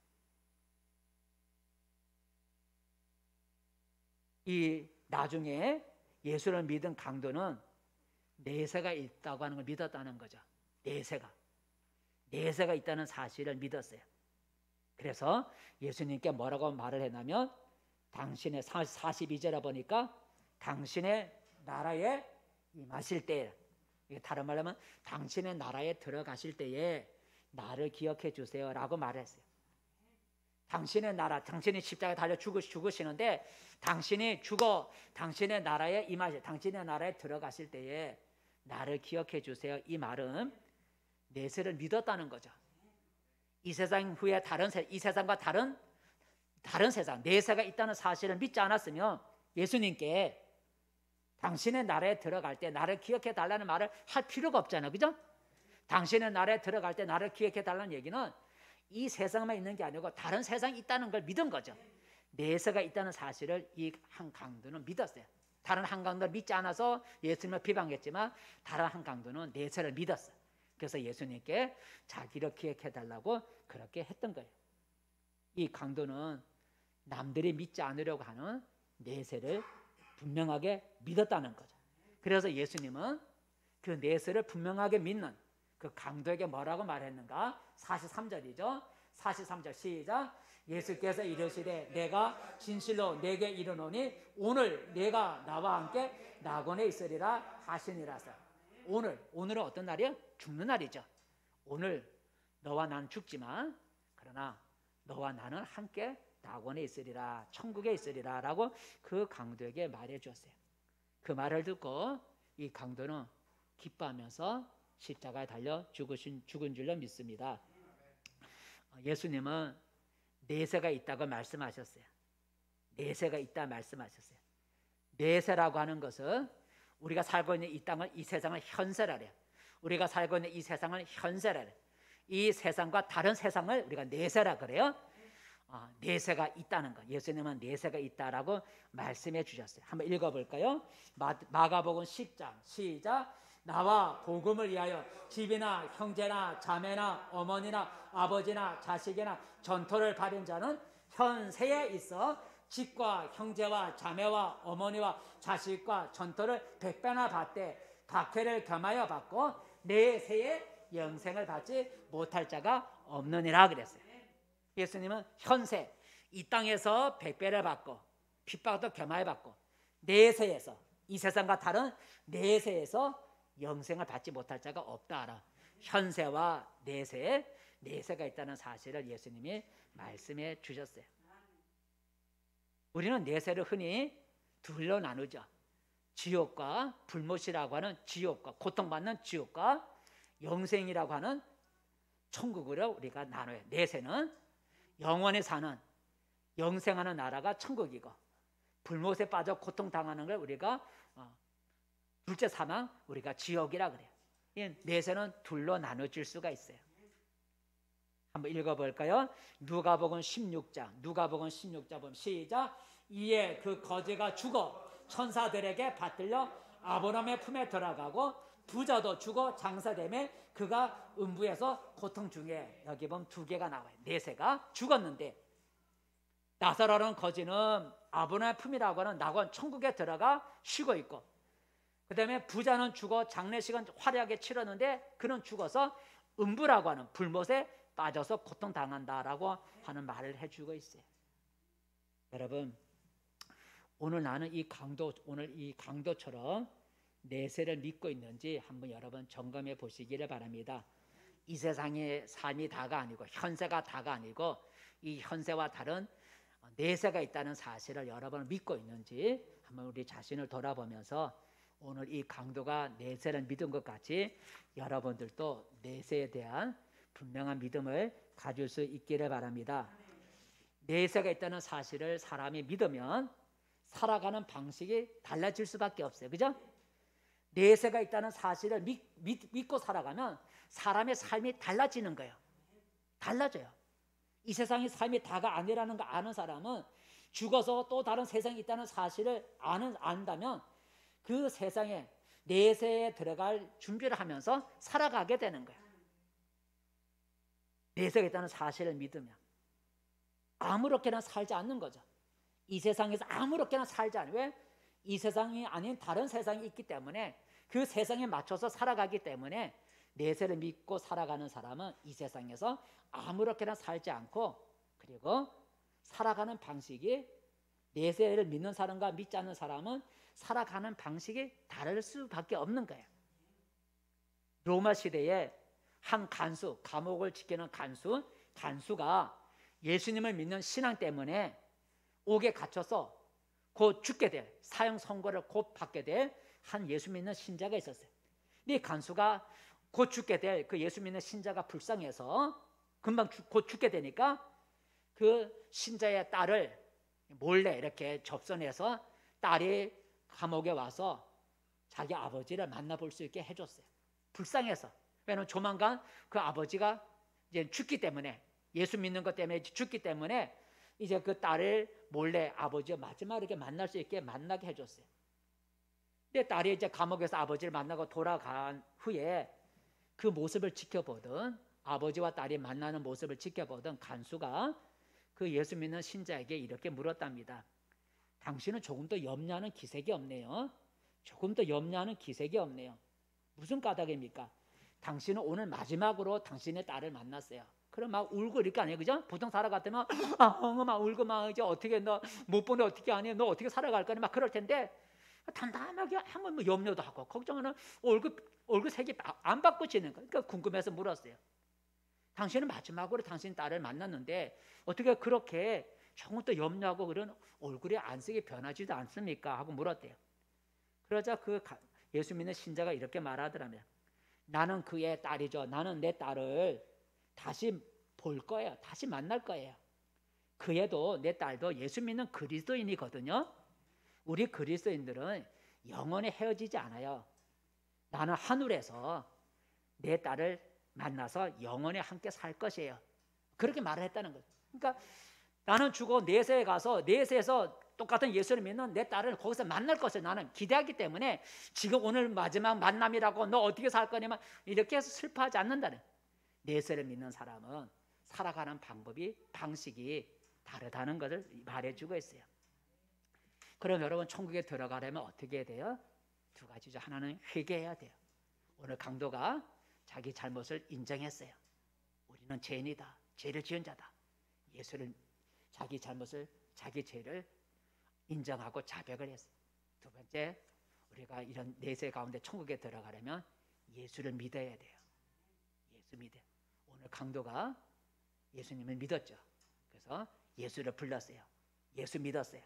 이 나중에 예수를 믿은 강도는 내세가 있다고 하는 걸 믿었다는 거죠. 내세가 있다는 사실을 믿었어요. 그래서 예수님께 뭐라고 말을 했냐면 당신의 42절에 보니까 당신의 나라에 임하실 때, 다른 말로 하면 당신의 나라에 들어가실 때에 나를 기억해 주세요 라고 말했어요. 당신의 나라, 당신이 십자가에 달려 죽으시는데 당신이 죽어 당신의 나라에 임하실, 당신의 나라에 들어가실 때에 나를 기억해 주세요. 이 말은 내세를 믿었다는 거죠. 이 세상 후에 이 세상과 다른 세상, 내세가 있다는 사실을 믿지 않았으면 예수님께 당신의 나라에 들어갈 때 나를 기억해 달라는 말을 할 필요가 없잖아요. 그죠? 당신의 나라에 들어갈 때 나를 기억해 달라는 얘기는 이 세상만 있는 게 아니고 다른 세상이 있다는 걸 믿은 거죠. 내세가 있다는 사실을 이 한 강도는 믿었어요. 다른 한 강도는 믿지 않아서 예수님을 비방했지만 다른 한 강도는 내세를 믿었어요. 그래서 예수님께 자기를 기억해 달라고 그렇게 했던 거예요. 이 강도는 남들이 믿지 않으려고 하는 내세를 분명하게 믿었다는 거죠. 그래서 예수님은 그 내세를 분명하게 믿는 그 강도에게 뭐라고 말했는가? 43절이죠. 43절 시작. 예수께서 이르시되 내가 진실로 내게 이르노니 오늘 내가 나와 함께 낙원에 있으리라 하시니라서. 오늘은 어떤 날이에요? 죽는 날이죠. 오늘 너와 나는 죽지만 그러나 너와 나는 함께 낙원에 있으리라, 천국에 있으리라 라고 그 강도에게 말해 주었어요. 그 말을 듣고 이 강도는 기뻐하면서 십자가에 달려 죽은 줄로 믿습니다. 예수님은 내세가 있다고 말씀하셨어요. 내세가 있다 말씀하셨어요. 내세라고 하는 것은 우리가 살고 있는 이 땅을, 이 세상을 현세라래요. 우리가 살고 있는 이 세상을 현세라래요. 이 세상과 다른 세상을 우리가 내세라 그래요. 내세가 있다는 것. 예수님은 내세가 있다라고 말씀해 주셨어요. 한번 읽어볼까요? 마가복음 10장 시작. 나와 복음을 위하여 집이나 형제나 자매나 어머니나 아버지나 자식이나 전토를 받은 자는 현세에 있어 집과 형제와 자매와 어머니와 자식과 전토를 100배나 받되 박해를 겸하여 받고 내세에 영생을 받지 못할 자가 없느니라 그랬어요. 예수님은 현세 이 땅에서 100배를 받고 핍박도 겸하여 받고 내세에서 이 세상과 다른 내세에서 영생을 받지 못할 자가 없다. 현세와 내세가 있다는 사실을 예수님이 말씀해 주셨어요. 우리는 내세를 흔히 둘로 나누죠. 지옥과 불못이라고 하는 지옥과 고통받는 지옥과 영생이라고 하는 천국으로 우리가 나눠요. 내세는 영원히 사는 영생하는 나라가 천국이고 불못에 빠져 고통당하는 걸 우리가 둘째 사망 우리가 지옥이라 그래요. 이 내세는 둘로 나눠질 수가 있어요. 한번 읽어볼까요? 누가복음 16장 보면 시작. 이에 그 거지가 죽어 천사들에게 받들려 아브라함의 품에 들어가고 부자도 죽어 장사되매 그가 음부에서 고통 중에. 여기 보면 두 개가 나와요. 내세가 죽었는데 나사로라는 거지는 아브라함의 품이라고 하는 낙원 천국에 들어가 쉬고 있고, 그 다음에 부자는 죽어 장례식은 화려하게 치렀는데 그는 죽어서 음부라고 하는 불못에 빠져서 고통당한다라고 하는 말을 해주고 있어요. 여러분, 오늘 나는 오늘 이 강도처럼 내세를 믿고 있는지 한번 여러분 점검해 보시기를 바랍니다. 이 세상의 삶이 다가 아니고 현세가 다가 아니고 이 현세와 다른 내세가 있다는 사실을 여러분 믿고 있는지 한번 우리 자신을 돌아보면서 오늘 이 강도가 내세를 믿은 것 같이 여러분들도 내세에 대한 분명한 믿음을 가질 수 있기를 바랍니다. 내세가 있다는 사실을 사람이 믿으면 살아가는 방식이 달라질 수밖에 없어요. 그죠? 내세가 있다는 사실을 믿고 살아가면 사람의 삶이 달라지는 거예요. 달라져요. 이 세상의 삶이 다가 아니라는 거 아는 사람은 죽어서 또 다른 세상이 있다는 사실을 안다면 그 세상에 내세에 들어갈 준비를 하면서 살아가게 되는 거예요. 내세가 있다는 사실을 믿으면 아무렇게나 살지 않는 거죠. 이 세상에서 아무렇게나 살지 않아요. 왜? 이 세상이 아닌 다른 세상이 있기 때문에 그 세상에 맞춰서 살아가기 때문에 내세를 믿고 살아가는 사람은 이 세상에서 아무렇게나 살지 않고 그리고 살아가는 방식이 내세를 믿는 사람과 믿지 않는 사람은 살아가는 방식이 다를 수밖에 없는 거예요. 로마 시대에 한 간수, 감옥을 지키는 간수가 예수님을 믿는 신앙 때문에 옥에 갇혀서 곧 죽게 될, 사형 선고를 곧 받게 될 한 예수 믿는 신자가 있었어요. 이 간수가 곧 죽게 될 그 예수 믿는 신자가 불쌍해서 금방 곧 죽게 되니까 그 신자의 딸을 몰래 이렇게 접선해서 딸이 감옥에 와서 자기 아버지를 만나볼 수 있게 해줬어요. 불쌍해서. 왜냐하면 조만간 그 아버지가 이제 죽기 때문에, 예수 믿는 것 때문에 죽기 때문에 이제 그 딸을 몰래 아버지와 마지막으로 이렇게 만날 수 있게 만나게 해줬어요. 근데 딸이 이제 감옥에서 아버지를 만나고 돌아간 후에 그 모습을 지켜보던, 아버지와 딸이 만나는 모습을 지켜보던 간수가 그 예수 믿는 신자에게 이렇게 물었답니다. 당신은 조금 더 염려하는 기색이 없네요. 조금 더 염려하는 기색이 없네요. 무슨 까닭입니까? 당신은 오늘 마지막으로 당신의 딸을 만났어요. 그럼 막 울고 이렇게 안 해요, 그죠? 보통 살아갔다면 막 울고 막 이제 어떻게 너 못 보내 어떻게 하니? 너 어떻게 살아갈 거니? 막 그럴 텐데 담담하게 한번 뭐 염려도 하고 걱정하는 얼굴 색이 안 바꾸지는 거예요. 그러니까 궁금해서 물었어요. 당신은 마지막으로 당신 딸을 만났는데 어떻게 그렇게 조금 더 염려하고 그런 얼굴의 안색이 변하지도 않습니까? 하고 물었대요. 그러자 그 예수 믿는 신자가 이렇게 말하더라면, 나는 그의 딸이죠. 나는 내 딸을 다시 볼 거예요. 다시 만날 거예요. 그애도 내 딸도 예수 믿는 그리스도인이거든요. 우리 그리스도인들은 영원히 헤어지지 않아요. 나는 하늘에서 내 딸을 만나서 영원히 함께 살 것이에요. 그렇게 말을 했다는 거죠. 그러니까 나는 죽어 내세에 가서 내세에서 똑같은 예수를 믿는 내 딸을 거기서 만날 것을 나는 기대하기 때문에 지금 오늘 마지막 만남이라고 너 어떻게 살 거냐면 이렇게 해서 슬퍼하지 않는다는, 내세를 믿는 사람은 살아가는 방식이 다르다는 것을 말해주고 있어요. 그럼 여러분 천국에 들어가려면 어떻게 해야 돼요? 두 가지죠. 하나는 회개해야 돼요. 오늘 강도가 자기 잘못을 인정했어요. 우리는 죄인이다. 죄를 지은 자다. 예수를 자기 잘못을 자기 죄를 인정하고 자백을 했어요. 두 번째, 우리가 이런 내세 가운데 천국에 들어가려면 예수를 믿어야 돼요. 예수 믿어요. 오늘 강도가 예수님을 믿었죠. 그래서 예수를 불렀어요. 예수 믿었어요.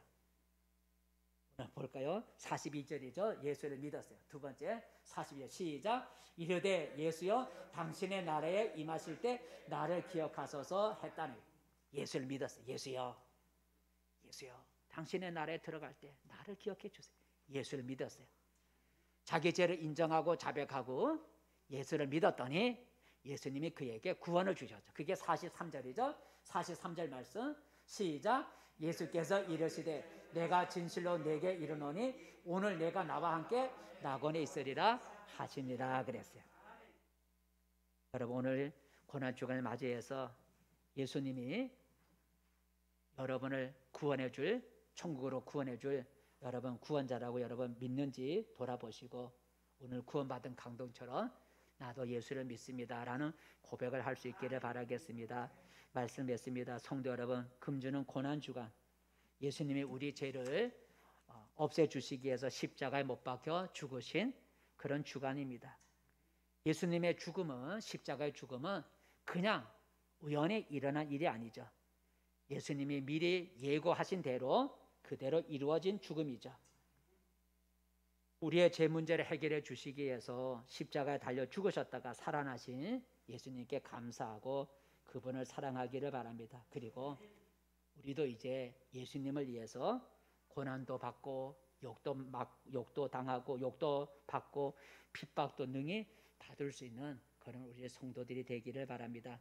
오늘 볼까요? 42절이죠. 예수를 믿었어요. 두 번째 42절 시작. 이르되 예수여 당신의 나라에 임하실 때 나를 기억하소서 했다니. 예수를 믿었어요. 예수여 당신의 나라에 들어갈 때 나를 기억해 주세요. 예수를 믿었어요. 자기 죄를 인정하고 자백하고 예수를 믿었더니 예수님이 그에게 구원을 주셨죠. 그게 43절이죠. 43절 말씀 시작. 예수께서 이르시되 내가 진실로 내게 이르노니 오늘 내가 나와 함께 낙원에 있으리라 하시니라 그랬어요. 여러분 오늘 고난주간을 맞이해서 예수님이 여러분을 구원해 줄, 천국으로 구원해 줄 여러분 구원자라고 여러분 믿는지 돌아보시고 오늘 구원받은 강동처럼 나도 예수를 믿습니다라는 고백을 할 수 있기를 바라겠습니다. 말씀 맺습니다. 성도 여러분, 금주는 고난 주간, 예수님이 우리 죄를 없애주시기 위해서 십자가에 못 박혀 죽으신 그런 주간입니다. 예수님의 죽음은, 십자가의 죽음은 그냥 우연히 일어난 일이 아니죠. 예수님이 미리 예고하신 대로 그대로 이루어진 죽음이죠. 우리의 죄 문제를 해결해 주시기 위해서 십자가에 달려 죽으셨다가 살아나신 예수님께 감사하고 그분을 사랑하기를 바랍니다. 그리고 우리도 이제 예수님을 위해서 고난도 받고 욕도 당하고 욕도 받고 핍박도 능히 받을 수 있는 그런 우리의 성도들이 되기를 바랍니다.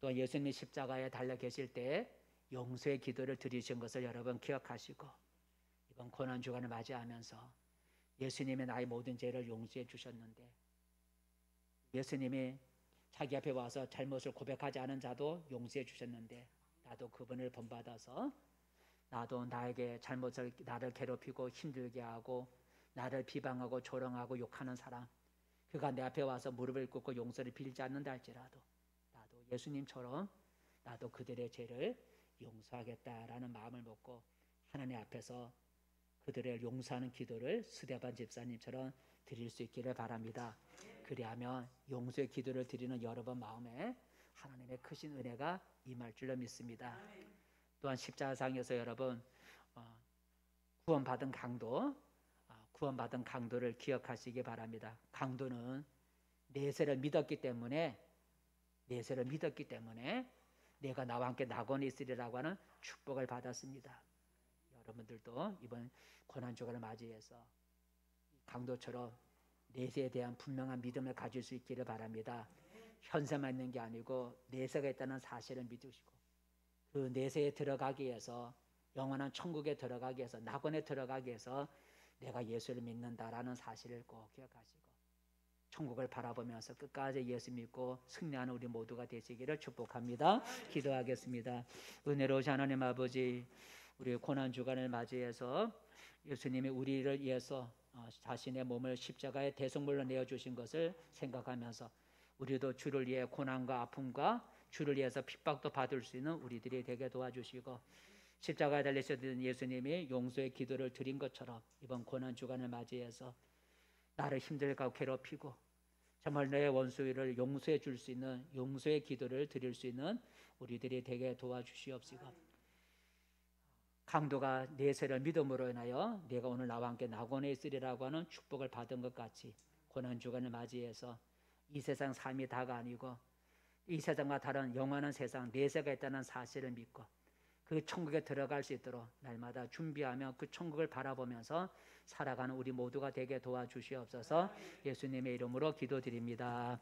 또 예수님이 십자가에 달려 계실 때 용서의 기도를 드리신 것을 여러분 기억하시고 이번 고난 주간을 맞이하면서 예수님이 나의 모든 죄를 용서해 주셨는데, 예수님이 자기 앞에 와서 잘못을 고백하지 않은 자도 용서해 주셨는데, 나도 그분을 본받아서 나도 나에게 잘못을, 나를 괴롭히고 힘들게 하고 나를 비방하고 조롱하고 욕하는 사람, 그가 내 앞에 와서 무릎을 꿇고 용서를 빌지 않는다 할지라도 나도 예수님처럼 나도 그들의 죄를 용서하겠다라는 마음을 먹고 하나님 앞에서 그들을 용서하는 기도를 스데반 집사님처럼 드릴 수 있기를 바랍니다. 그리하면 용서의 기도를 드리는 여러분 마음에 하나님의 크신 은혜가 임할 줄로 믿습니다. 또한 십자가상에서 여러분 구원받은 강도를 기억하시기 바랍니다. 강도는 내세를 믿었기 때문에 내가 나와 함께 낙원에 있으리라고 하는 축복을 받았습니다. 여러분들도 이번 고난주간을 맞이해서 강도처럼 내세에 대한 분명한 믿음을 가질 수 있기를 바랍니다. 현세만 있는 게 아니고 내세가 있다는 사실을 믿으시고 그 내세에 들어가기 위해서, 영원한 천국에 들어가기 위해서, 낙원에 들어가기 위해서 내가 예수를 믿는다라는 사실을 꼭 기억하시고 천국을 바라보면서 끝까지 예수 믿고 승리하는 우리 모두가 되시기를 축복합니다. 기도하겠습니다. 은혜로우신 하나님 아버지, 우리 고난주간을 맞이해서 예수님이 우리를 위해서 자신의 몸을 십자가의 대속물로 내어주신 것을 생각하면서 우리도 주를 위해 고난과 아픔과 주를 위해서 핍박도 받을 수 있는 우리들이 되게 도와주시고, 십자가에 달리셨던 예수님이 용서의 기도를 드린 것처럼 이번 고난주간을 맞이해서 나를 힘들게 하고 괴롭히고 정말 내 원수를 용서해 줄 수 있는 용서의 기도를 드릴 수 있는 우리들이 되게 도와주시옵시고, 강도가 내세를 믿음으로 인하여 내가 오늘 나와 함께 낙원에 있으리라고 하는 축복을 받은 것 같이 고난주간을 맞이해서 이 세상 삶이 다가 아니고 이 세상과 다른 영원한 세상 내세가 있다는 사실을 믿고 그 천국에 들어갈 수 있도록 날마다 준비하며 그 천국을 바라보면서 살아가는 우리 모두가 되게 도와주시옵소서. 예수님의 이름으로 기도드립니다.